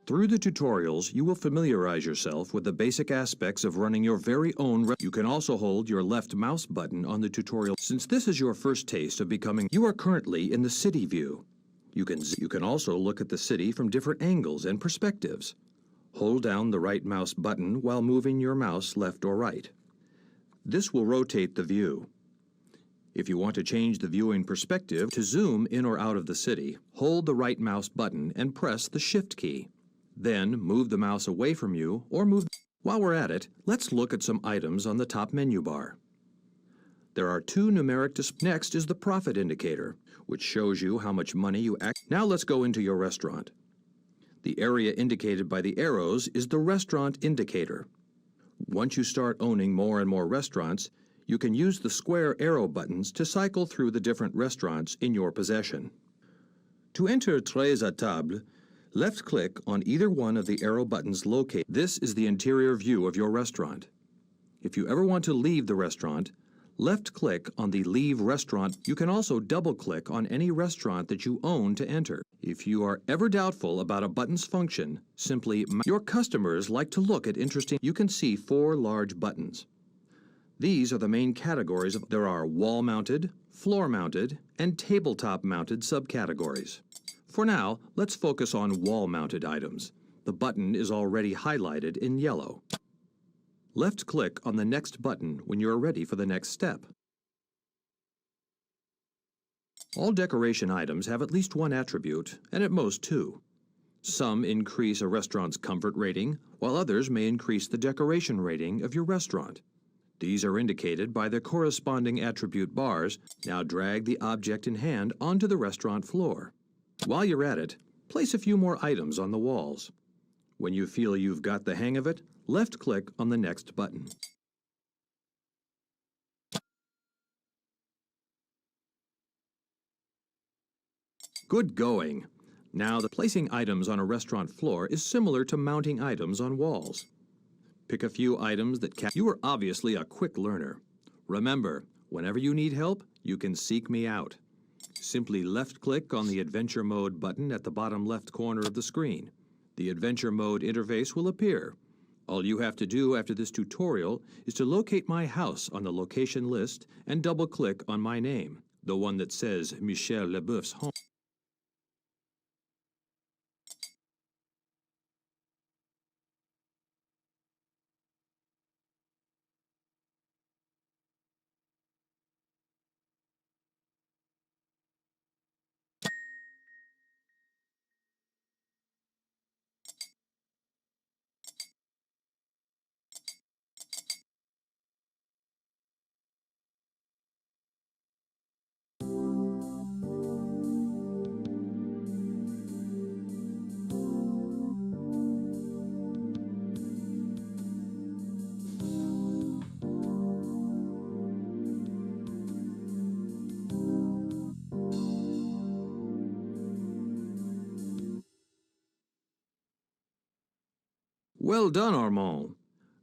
Through the tutorials, you will familiarize yourself with the basic aspects of running your very own You can also hold your left mouse button on the tutorial. Since this is your first taste of becoming, you are currently in the city view. You can also look at the city from different angles and perspectives. Hold down the right mouse button while moving your mouse left or right. This will rotate the view. If you want to change the viewing perspective to zoom in or out of the city, hold the right mouse button and press the Shift key. Then move the mouse away from you or move. While we're at it, let's look at some items on the top menu bar. There are two numeric displays. Next is the profit indicator, which shows you how much money you Now let's go into your restaurant. The area indicated by the arrows is the restaurant indicator. Once you start owning more and more restaurants, you can use the square arrow buttons to cycle through the different restaurants in your possession. To enter Tres à table, left-click on either one of the arrow buttons located. This is the interior view of your restaurant. If you ever want to leave the restaurant, left-click on the Leave Restaurant. You can also double-click on any restaurant that you own to enter. If you are ever doubtful about a button's function, simply your customers like to look at interesting. You can see 4 large buttons. These are the main categories. There are wall-mounted, floor-mounted, and tabletop-mounted subcategories. For now, let's focus on wall-mounted items. The button is already highlighted in yellow. Left-click on the next button when you are ready for the next step. All decoration items have at least one attribute, and at most 2. Some increase a restaurant's comfort rating, while others may increase the decoration rating of your restaurant. These are indicated by the corresponding attribute bars. Now drag the object in hand onto the restaurant floor. While you're at it, place a few more items on the walls. When you feel you've got the hang of it, left-click on the next button. Good going! Now, placing items on a restaurant floor is similar to mounting items on walls. Pick a few items that You are obviously a quick learner. Remember, whenever you need help, you can seek me out. Simply left-click on the Adventure Mode button at the bottom left corner of the screen. The Adventure Mode interface will appear. All you have to do after this tutorial is to locate my house on the location list and double-click on my name, the one that says Michel Leboeuf's home. Well done, Armand!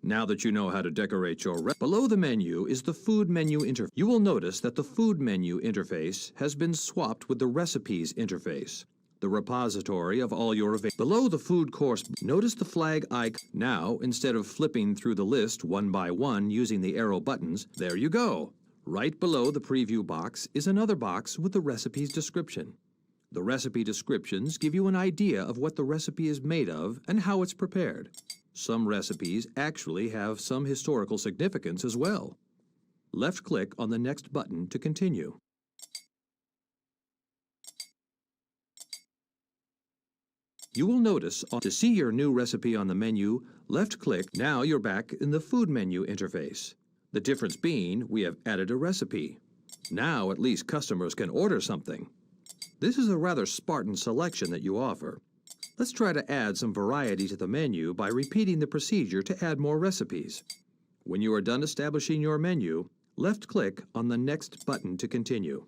Now that you know how to decorate your below the menu is the food menu interface. You will notice that the food menu interface has been swapped with the recipes interface, the repository of all your Below the food course, notice the flag icon. Now, instead of flipping through the list one by one using the arrow buttons, there you go. Right below the preview box is another box with the recipe's description. The recipe descriptions give you an idea of what the recipe is made of and how it's prepared. Some recipes actually have some historical significance as well. Left-click on the next button to continue. You will notice to see your new recipe on the menu, left-click. Now you're back in the food menu interface. The difference being we have added a recipe. Now at least customers can order something. This is a rather Spartan selection that you offer. Let's try to add some variety to the menu by repeating the procedure to add more recipes. When you are done establishing your menu, left-click on the next button to continue.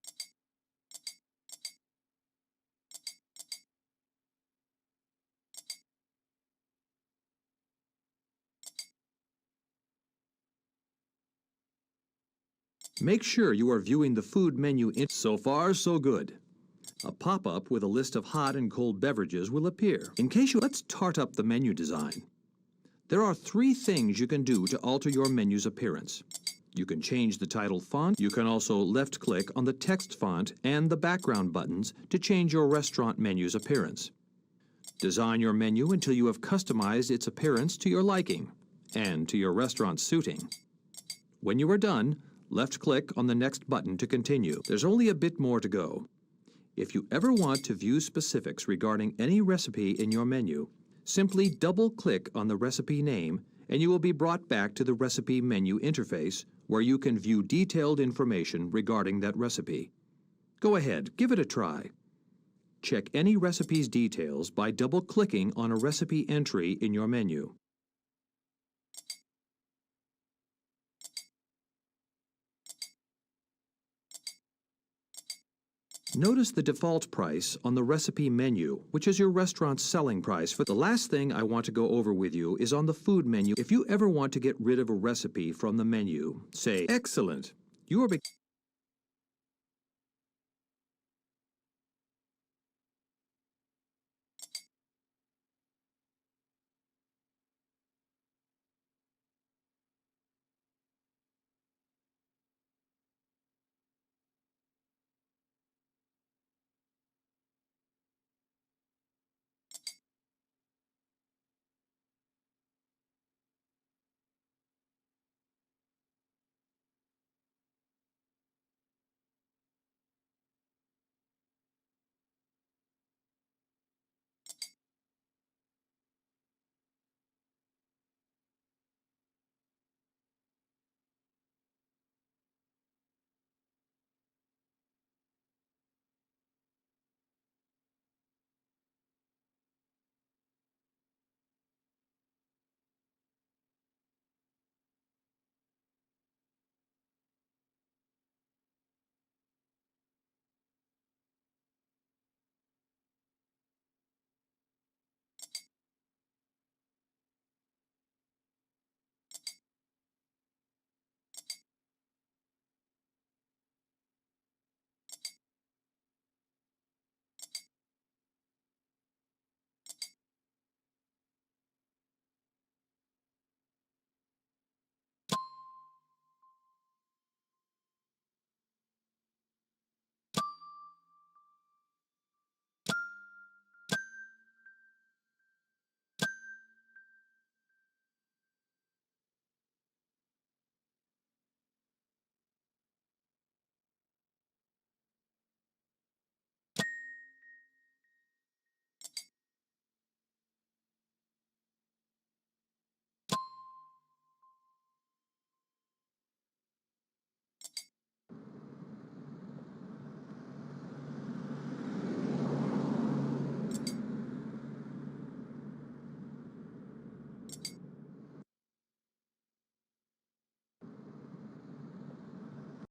Make sure you are viewing the food menu. So far, so good. A pop-up with a list of hot and cold beverages will appear. Let's tart up the menu design. There are 3 things you can do to alter your menu's appearance. You can change the title font. You can also left-click on the text font and the background buttons to change your restaurant menu's appearance. Design your menu until you have customized its appearance to your liking and to your restaurant's suiting. When you are done, left-click on the next button to continue. There's only a bit more to go. If you ever want to view specifics regarding any recipe in your menu, simply double-click on the recipe name and you will be brought back to the recipe menu interface where you can view detailed information regarding that recipe. Go ahead, give it a try. Check any recipe's details by double-clicking on a recipe entry in your menu. Notice the default price on the recipe menu, which is your restaurant's selling price. The last thing I want to go over with you is on the food menu. If you ever want to get rid of a recipe from the menu, say, "Excellent, you are